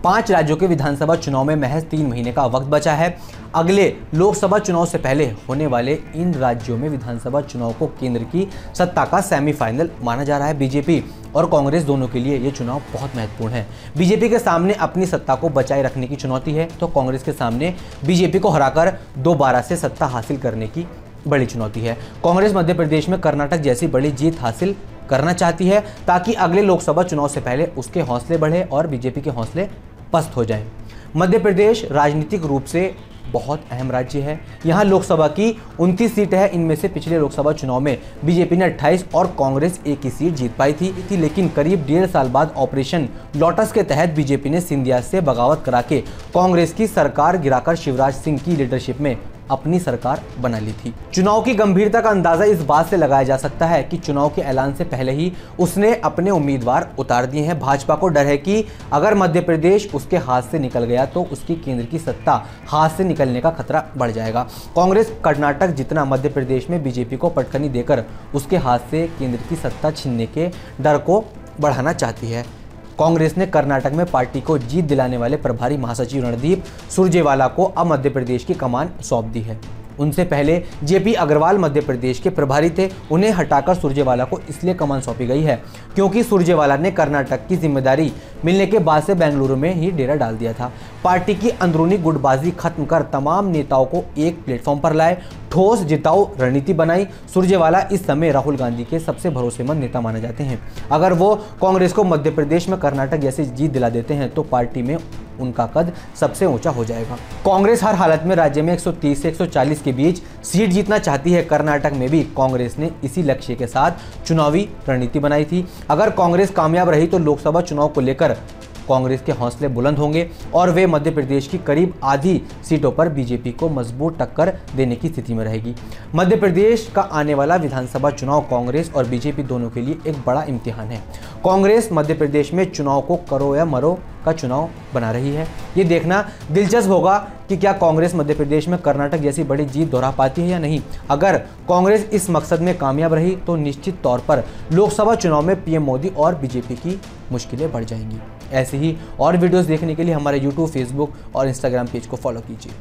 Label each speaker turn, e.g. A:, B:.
A: 5 राज्यों के विधानसभा चुनाव में महज 3 महीने का वक्त बचा है। अगले लोकसभा चुनाव से पहले होने वाले इन राज्यों में विधानसभा चुनाव को केंद्र की सत्ता का सेमीफाइनल माना जा रहा है। बीजेपी और कांग्रेस दोनों के लिए ये चुनाव बहुत महत्वपूर्ण है। बीजेपी के सामने अपनी सत्ता को बचाए रखने की चुनौती है, तो कांग्रेस के सामने बीजेपी को हराकर दोबारा से सत्ता हासिल करने की बड़ी चुनौती है। कांग्रेस मध्य प्रदेश में कर्नाटक जैसी बड़ी जीत हासिल करना चाहती है ताकि अगले लोकसभा चुनाव से पहले उसके हौसले बढ़े और बीजेपी के हौसले पस्त हो जाएं। मध्य प्रदेश राजनीतिक रूप से बहुत अहम राज्य है। यहाँ लोकसभा की 29 सीटें हैं। इनमें से पिछले लोकसभा चुनाव में बीजेपी ने 28 और कांग्रेस 1 ही सीट जीत पाई थी, लेकिन करीब 1.5 साल बाद ऑपरेशन लोटस के तहत बीजेपी ने सिंधिया से बगावत करा के कांग्रेस की सरकार गिराकर शिवराज सिंह की लीडरशिप में अपनी सरकार बना ली थी। चुनाव की गंभीरता का अंदाजा इस बात से लगाया जा सकता है कि चुनाव के ऐलान से पहले ही उसने अपने उम्मीदवार उतार दिए हैं। भाजपा को डर है कि अगर मध्य प्रदेश उसके हाथ से निकल गया तो उसकी केंद्र की सत्ता हाथ से निकलने का खतरा बढ़ जाएगा। कांग्रेस कर्नाटक जितना मध्य प्रदेश में बीजेपी को पटखनी देकर उसके हाथ से केंद्र की सत्ता छीनने के डर को बढ़ाना चाहती है। कांग्रेस ने कर्नाटक में पार्टी को जीत दिलाने वाले प्रभारी महासचिव रणदीप सुरजेवाला को अब मध्य प्रदेश की कमान सौंप दी है। उनसे पहले जेपी अग्रवाल मध्य प्रदेश के प्रभारी थे। उन्हें हटाकर सुरजेवाला को इसलिए कमान सौंपी गई है क्योंकि सुरजेवाला ने कर्नाटक की जिम्मेदारी मिलने के बाद से बेंगलुरु में ही डेरा डाल दिया था। पार्टी की अंदरूनी गुटबाजी खत्म कर तमाम नेताओं को एक प्लेटफॉर्म पर लाए, ठोस जिताऊ रणनीति बनाई। सुरजेवाला इस समय राहुल गांधी के सबसे भरोसेमंद नेता माने जाते हैं। अगर वो कांग्रेस को मध्य प्रदेश में कर्नाटक जैसी जीत दिला देते हैं तो पार्टी में उनका कद सबसे ऊंचा हो जाएगा। कांग्रेस हर हालत में राज्य में 130 से 140 के बीच सीट जीतना चाहती है। कर्नाटक में भी कांग्रेस ने इसी लक्ष्य के साथ चुनावी रणनीति बनाई थी। अगर कांग्रेस कामयाब रही तो लोकसभा चुनाव को लेकर कांग्रेस के हौसले बुलंद होंगे और वे मध्य प्रदेश की करीब आधी सीटों पर बीजेपी को मजबूत टक्कर देने की स्थिति में रहेगी। मध्य प्रदेश का आने वाला विधानसभा चुनाव कांग्रेस और बीजेपी दोनों के लिए एक बड़ा इम्तिहान है। कांग्रेस मध्य प्रदेश में चुनाव को करो या मरो का चुनाव बना रही है। ये देखना दिलचस्प होगा कि क्या कांग्रेस मध्य प्रदेश में कर्नाटक जैसी बड़ी जीत दोहरा पाती है या नहीं। अगर कांग्रेस इस मकसद में कामयाब रही तो निश्चित तौर पर लोकसभा चुनाव में पीएम मोदी और बीजेपी की मुश्किलें बढ़ जाएंगी। ऐसे ही और वीडियोस देखने के लिए हमारे यूट्यूब, फेसबुक और इंस्टाग्राम पेज को फॉलो कीजिए।